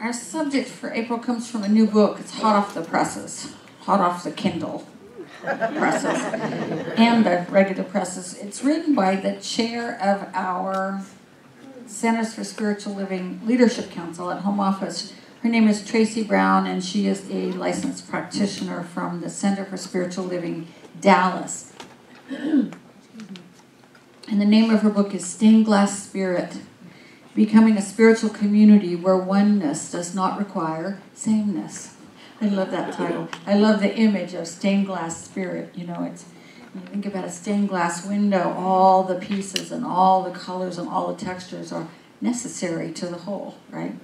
Our subject for April comes from a new book. It's hot off the presses, hot off the Kindle presses, and the regular presses. It's written by the chair of our Centers for Spiritual Living Leadership Council at Home Office. Her name is Tracy Brown, and she is a licensed practitioner from the Center for Spiritual Living, Dallas. And the name of her book is Stained Glass Spirit, Becoming a Spiritual Community Where Oneness Does Not Require Sameness. I love that title. I love the image of stained glass spirit. You know, it's, when you think about a stained glass window, all the pieces and all the colors and all the textures are necessary to the whole, right?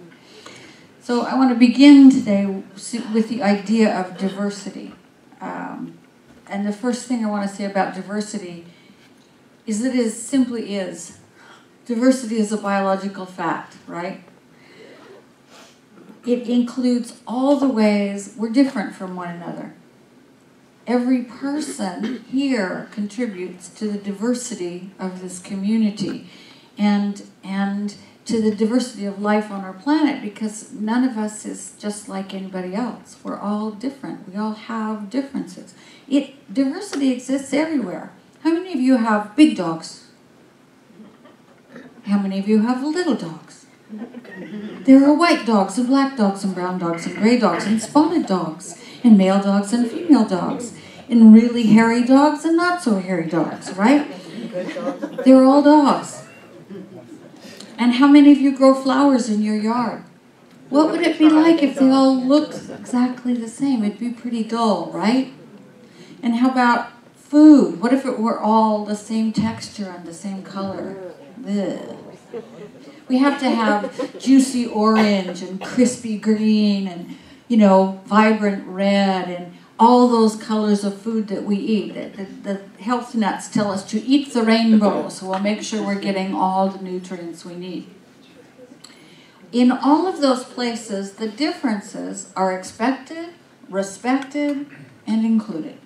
So I want to begin today with the idea of diversity. And the first thing I want to say about diversity is that it simply is. Diversity is a biological fact, right? It includes all the ways we're different from one another. Every person here contributes to the diversity of this community and to the diversity of life on our planet, because none of us is just like anybody else. We're all different. We all have differences. Diversity exists everywhere. How many of you have big dogs? How many of you have little dogs? There are white dogs and black dogs and brown dogs and gray dogs and spotted dogs and male dogs and female dogs and really hairy dogs and not so hairy dogs, right? They're all dogs. And how many of you grow flowers in your yard? What would it be like if they all looked exactly the same? It'd be pretty dull, right? And how about food? What if it were all the same texture and the same color? Ugh. We have to have juicy orange and crispy green and, you know, vibrant red and all those colors of food that we eat. The health nuts tell us to eat the rainbow, so we'll make sure we're getting all the nutrients we need. In all of those places, the differences are expected, respected, and included,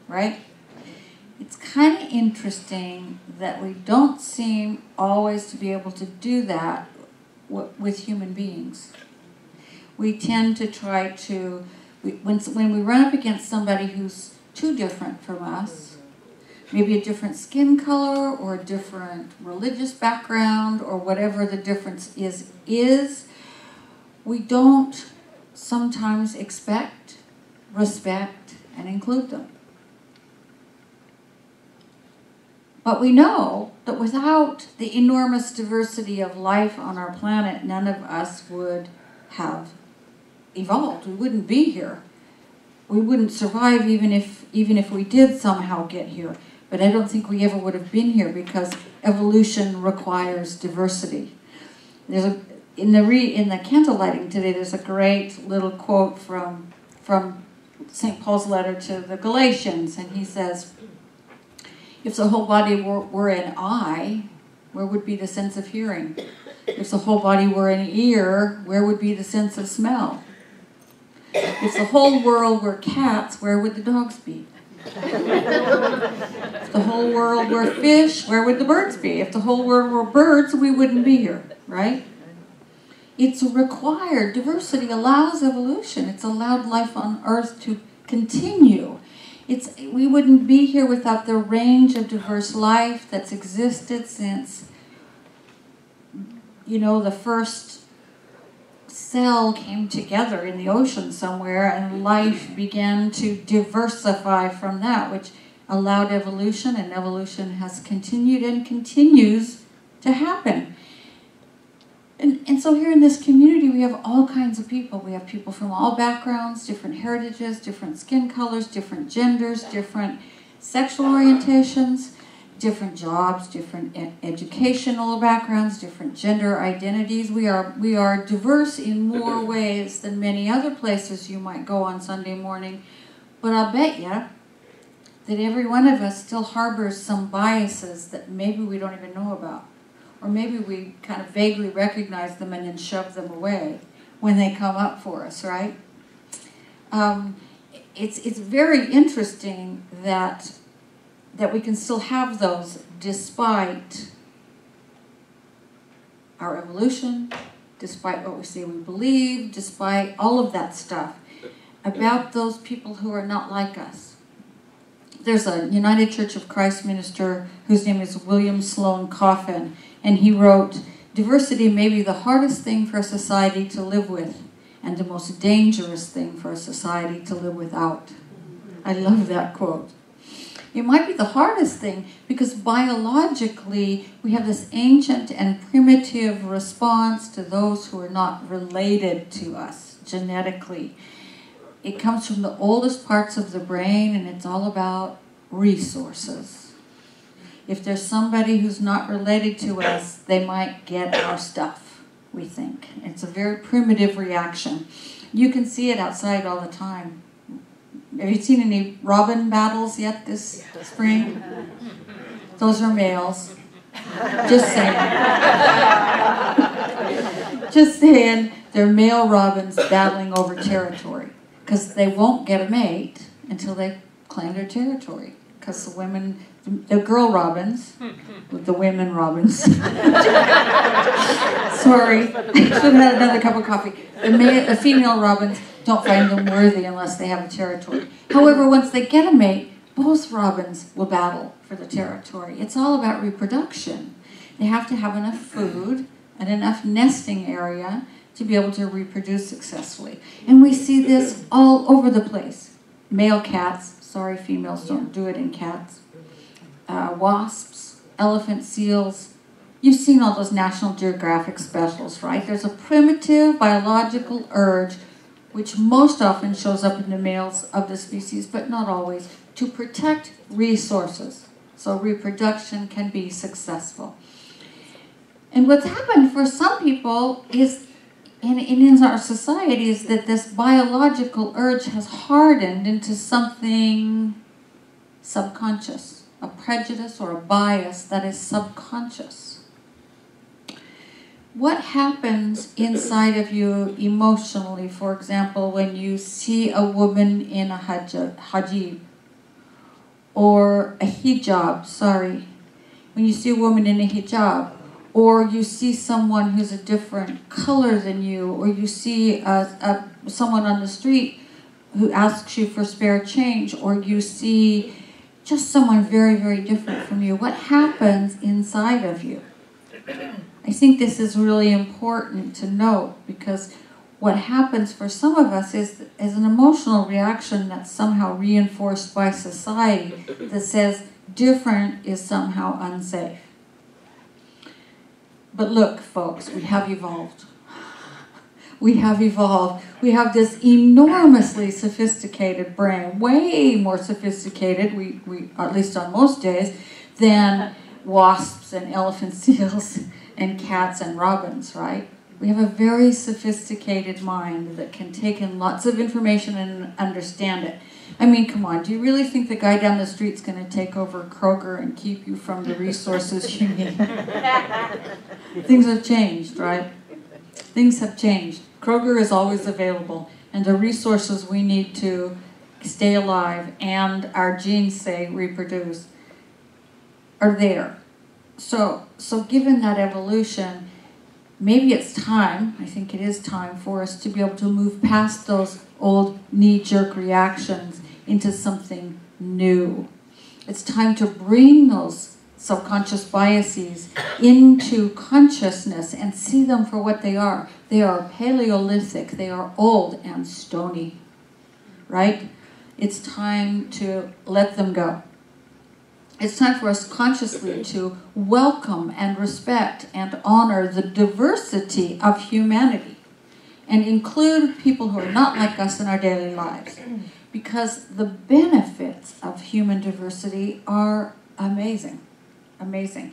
right? It's kind of interesting that we don't seem always to be able to do that with human beings. We tend to try to, when we run up against somebody who's too different from us, maybe a different skin color or a different religious background or whatever the difference is, we don't sometimes expect, respect, and include them. But we know that without the enormous diversity of life on our planet, none of us would have evolved. We wouldn't be here. We wouldn't survive even if we did somehow get here. But I don't think we ever would have been here because evolution requires diversity. In the candle lighting today, there's a great little quote from St. Paul's letter to the Galatians, and he says, if the whole body were an eye, where would be the sense of hearing? If the whole body were an ear, where would be the sense of smell? If the whole world were cats, where would the dogs be? If the whole world were fish, where would the birds be? If the whole world were birds, we wouldn't be here, right? It's required. Diversity allows evolution. It's allowed life on Earth to continue. We wouldn't be here without the range of diverse life that's existed since, you know, the first cell came together in the ocean somewhere and life began to diversify from that, which allowed evolution, and evolution has continued and continues to happen. And so here in this community, we have all kinds of people. We have people from all backgrounds, different heritages, different skin colors, different genders, different sexual orientations, different jobs, different educational backgrounds, different gender identities. We are diverse in more ways than many other places you might go on Sunday morning. But I'll bet you that every one of us still harbors some biases that maybe we don't even know about. Or maybe we kind of vaguely recognize them and then shove them away when they come up for us, right? It's very interesting that we can still have those despite our evolution, despite what we say we believe, despite all of that stuff, about those people who are not like us. There's a United Church of Christ minister whose name is William Sloane Coffin, and he wrote, "Diversity may be the hardest thing for a society to live with, and the most dangerous thing for a society to live without." I love that quote. It might be the hardest thing because biologically we have this ancient and primitive response to those who are not related to us genetically. It comes from the oldest parts of the brain, and it's all about resources. If there's somebody who's not related to us, they might get our stuff, we think. It's a very primitive reaction. You can see it outside all the time. Have you seen any robin battles yet this spring? Those are males. Just saying. Just saying, they're male robins battling over territory. Because they won't get a mate until they claim their territory. Because the women, the girl robins, with the women robins. Sorry, I should have had another cup of coffee. The female robins don't find them worthy unless they have a territory. However, once they get a mate, both robins will battle for the territory. It's all about reproduction. They have to have enough food and enough nesting area to be able to reproduce successfully. And we see this all over the place. Male cats, sorry females don't do it in cats, wasps, elephant seals. You've seen all those National Geographic specials, right? There's a primitive biological urge which most often shows up in the males of the species, but not always, to protect resources so reproduction can be successful. And what's happened for some people is, in our society, is that this biological urge has hardened into something subconscious, a prejudice or a bias that is subconscious. What happens inside of you emotionally, for example, when you see a woman in a hijab, or a hijab, when you see a woman in a hijab, or you see someone who's a different color than you, or you see someone on the street who asks you for spare change, or you see just someone very, very different from you, what happens inside of you? I think this is really important to note, because what happens for some of us is an emotional reaction that's somehow reinforced by society that says different is somehow unsafe. But look, folks, we have evolved. We have evolved. We have this enormously sophisticated brain, way more sophisticated, we at least on most days, than wasps and elephant seals and cats and robins, right? We have a very sophisticated mind that can take in lots of information and understand it. I mean, come on, do you really think the guy down the street's going to take over Kroger and keep you from the resources you need? Things have changed, right? Things have changed. Kroger is always available, and the resources we need to stay alive and our genes say reproduce are there. So given that evolution, maybe it's time, I think it is time for us to be able to move past those old knee-jerk reactions into something new. It's time to bring those subconscious biases into consciousness and see them for what they are. They are Paleolithic, they are old and stony, right? It's time to let them go. It's time for us consciously to welcome and respect and honor the diversity of humanity and include people who are not like us in our daily lives, because the benefits of human diversity are amazing, amazing.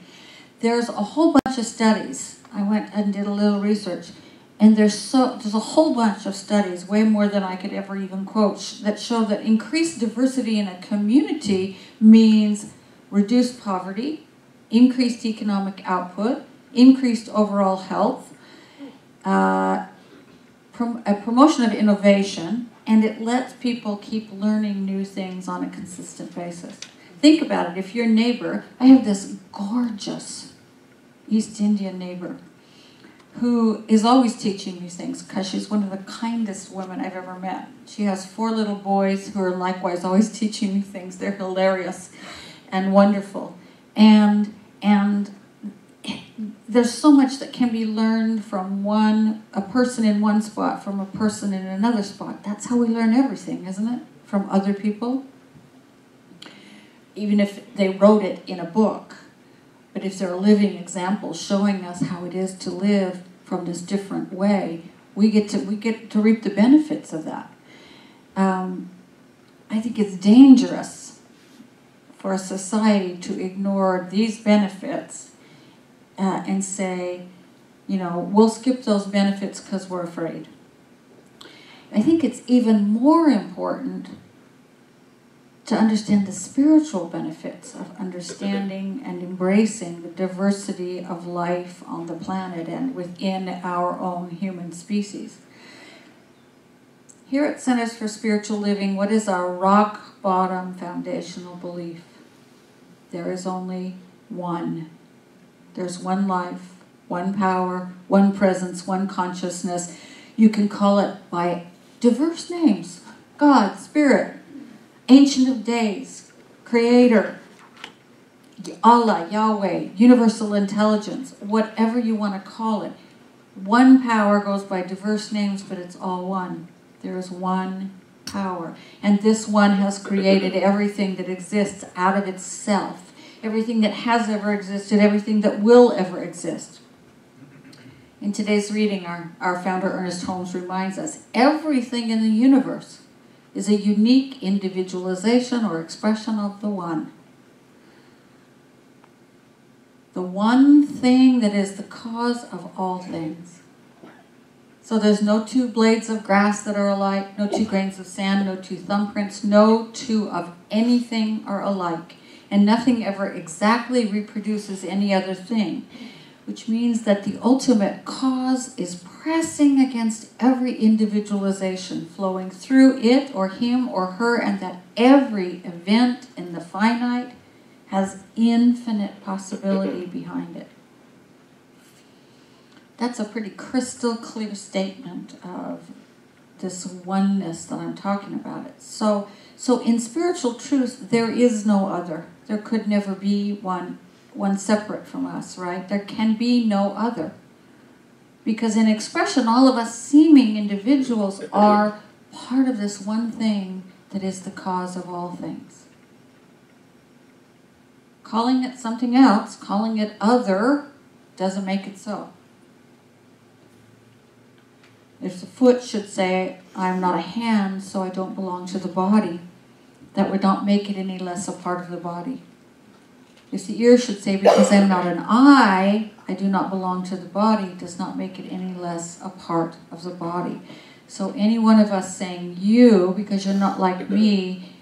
There's a whole bunch of studies. I went and did a little research, and there's a whole bunch of studies, way more than I could ever even quote, that show that increased diversity in a community means reduced poverty, increased economic output, increased overall health, a promotion of innovation, and it lets people keep learning new things on a consistent basis. Think about it. If your neighbor, I have this gorgeous East Indian neighbor who is always teaching me things because she's one of the kindest women I've ever met. She has 4 little boys who are likewise always teaching me things. They're hilarious and wonderful. And there's so much that can be learned from a person in one spot, from a person in another spot. That's how we learn everything, isn't it? From other people. Even if they wrote it in a book. But if they're a living example showing us how it is to live from this different way, we get to reap the benefits of that. I think it's dangerous for a society to ignore these benefits and say, we'll skip those benefits because we're afraid. I think it's even more important to understand the spiritual benefits of understanding and embracing the diversity of life on the planet and within our own human species. Here at Centers for Spiritual Living, what is our rock bottom foundational belief? There is only one. There's one life, one power, one presence, one consciousness. You can call it by diverse names: God, Spirit, Ancient of Days, Creator, Allah, Yahweh, Universal Intelligence, whatever you want to call it. One power goes by diverse names, but it's all one. There is one power. And this one has created everything that exists out of itself. Everything that has ever existed, everything that will ever exist. In today's reading, our founder, Ernest Holmes, reminds us everything in the universe is a unique individualization or expression of the one. The one thing that is the cause of all things. So there's no 2 blades of grass that are alike, no 2 grains of sand, no 2 thumbprints, no 2 of anything are alike. And nothing ever exactly reproduces any other thing. Which means that the ultimate cause is pressing against every individualization, flowing through it or him or her, and that every event in the finite has infinite possibility behind it. That's a pretty crystal clear statement of this oneness that I'm talking about. So in spiritual truth, there is no other. There could never be one separate from us, right? There can be no other. Because in expression, all of us seeming individuals are part of this one thing that is the cause of all things. Calling it something else, calling it other, doesn't make it so. If the foot should say, I'm not a hand, so I don't belong to the body, that would not make it any less a part of the body. If the ear should say, because I'm not an eye, I do not belong to the body, does not make it any less a part of the body. So any one of us saying, you, because you're not like me,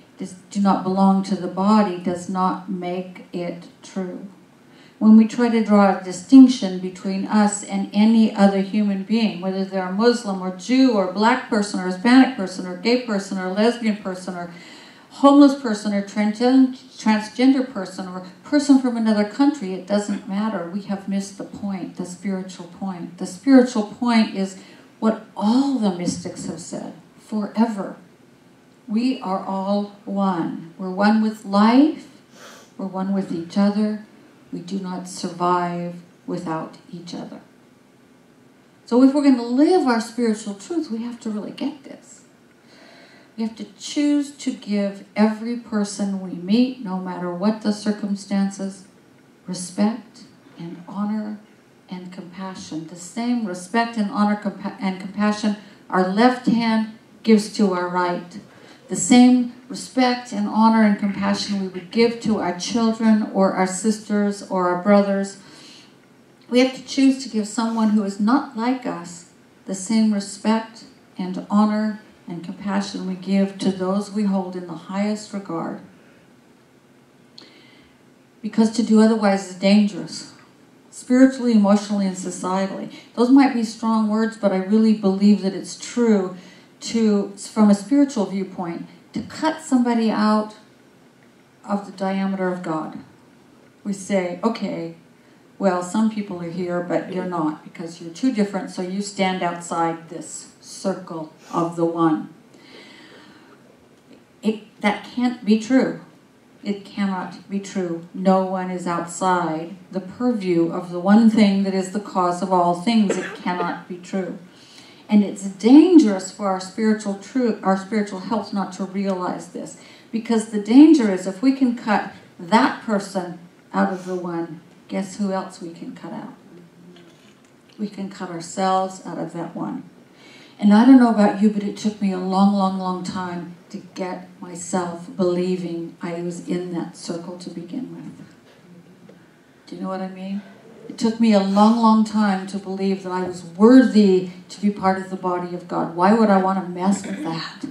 do not belong to the body, does not make it true. When we try to draw a distinction between us and any other human being, whether they're a Muslim or Jew or black person or Hispanic person or gay person or lesbian person or homeless person or transgender person or person from another country, it doesn't matter. We have missed the point, the spiritual point. The spiritual point is what all the mystics have said forever. We are all one. We're one with life. We're one with each other. We do not survive without each other. So if we're going to live our spiritual truth, we have to really get this. We have to choose to give every person we meet, no matter what the circumstances, respect and honor and compassion. The same respect and honor and compassion our left hand gives to our right. The same respect and honor and compassion we would give to our children or our sisters or our brothers. We have to choose to give someone who is not like us the same respect and honor and compassion we give to those we hold in the highest regard. Because to do otherwise is dangerous, spiritually, emotionally, and societally. Those might be strong words, but I really believe that it's true from a spiritual viewpoint, to cut somebody out of the diameter of God. We say, okay, well, some people are here, but you're not, because you're too different, so you stand outside this circle of the one. That can't be true. It cannot be true. No one is outside the purview of the one thing that is the cause of all things. It cannot be true. And it's dangerous for our spiritual health not to realize this. Because the danger is if we can cut that person out of the one, guess who else we can cut out? We can cut ourselves out of that one. And I don't know about you, but it took me a long, long, long time to get myself believing I was in that circle to begin with. Do you know what I mean? It took me a long, long time to believe that I was worthy to be part of the body of God. Why would I want to mess with that?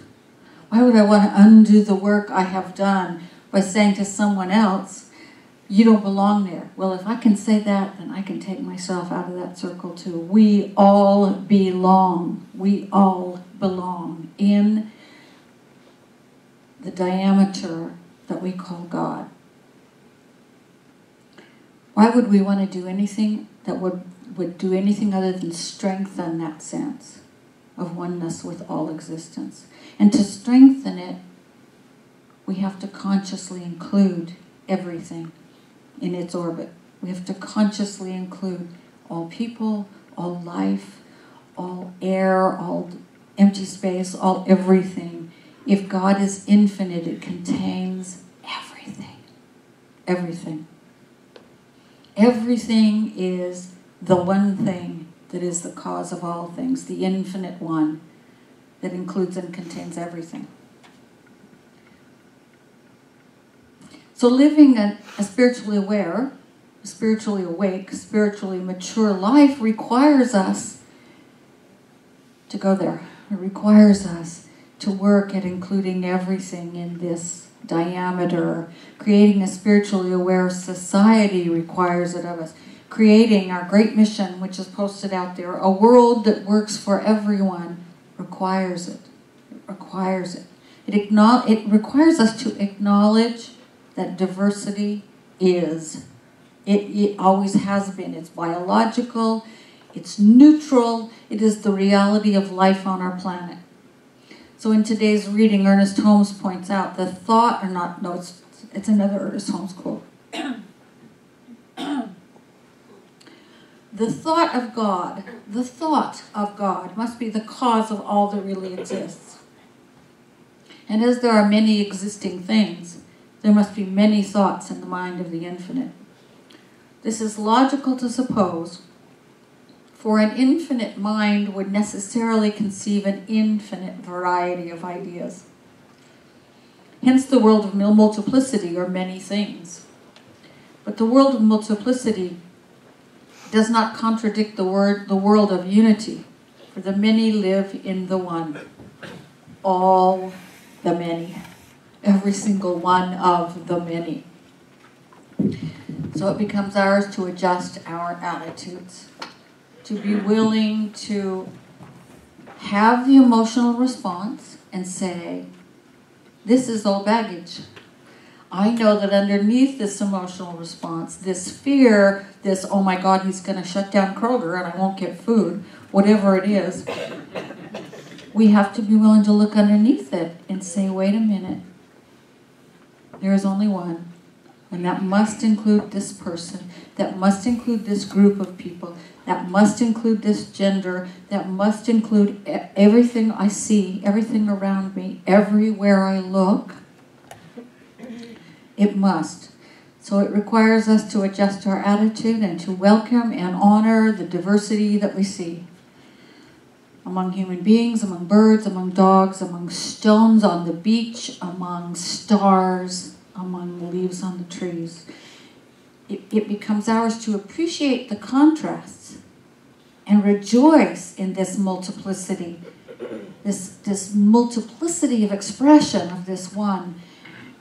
Why would I want to undo the work I have done by saying to someone else, you don't belong there? Well, if I can say that, then I can take myself out of that circle too. We all belong. We all belong in the diameter that we call God. Why would we want to do anything that would do anything other than strengthen that sense of oneness with all existence? And to strengthen it, we have to consciously include everything in its orbit. We have to consciously include all people, all life, all air, all empty space, all everything. If God is infinite, it contains everything. Everything. Everything is the one thing that is the cause of all things, the infinite one that includes and contains everything. So living a spiritually aware, spiritually awake, spiritually mature life requires us to go there. It requires us to work at including everything in this diameter. Creating a spiritually aware society requires it of us. Creating our great mission, which is posted out there, a world that works for everyone, requires it. It requires it. It requires us to acknowledge that diversity is. It always has been. It's biological. It's neutral. It is the reality of life on our planet. So in today's reading, Ernest Holmes points out the thought, or not, no, it's another Ernest Holmes quote. The thought of God must be the cause of all that really exists. And as there are many existing things, there must be many thoughts in the mind of the infinite. This is logical to suppose, for an infinite mind would necessarily conceive an infinite variety of ideas. Hence the world of multiplicity, or many things. But the world of multiplicity does not contradict the world of unity, for the many live in the one. All the many. Every single one of the many. So it becomes ours to adjust our attitudes, to be willing to have the emotional response and say, this is all baggage. I know that underneath this emotional response, this fear, this, oh my God, he's going to shut down Kroger and I won't get food, whatever it is, we have to be willing to look underneath it and say, wait a minute, there is only one. And that must include this person, that must include this group of people, that must include this gender, that must include everything I see, everything around me, everywhere I look. It must. So it requires us to adjust our attitude and to welcome and honor the diversity that we see among human beings, among birds, among dogs, among stones on the beach, among stars, among leaves on the trees. It becomes ours to appreciate the contrasts and rejoice in this multiplicity, this multiplicity of expression of this one,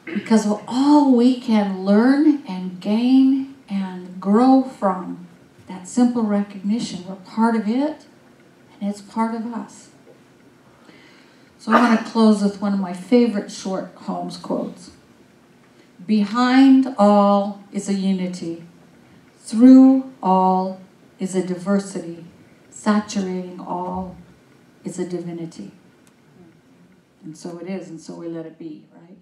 because of all we can learn and gain and grow from that simple recognition. We're part of it, and it's part of us. So I want to close with one of my favorite short Holmes quotes. Behind all is a unity, Through all is a diversity. Saturating all is a divinity. And so it is, and so we let it be, right?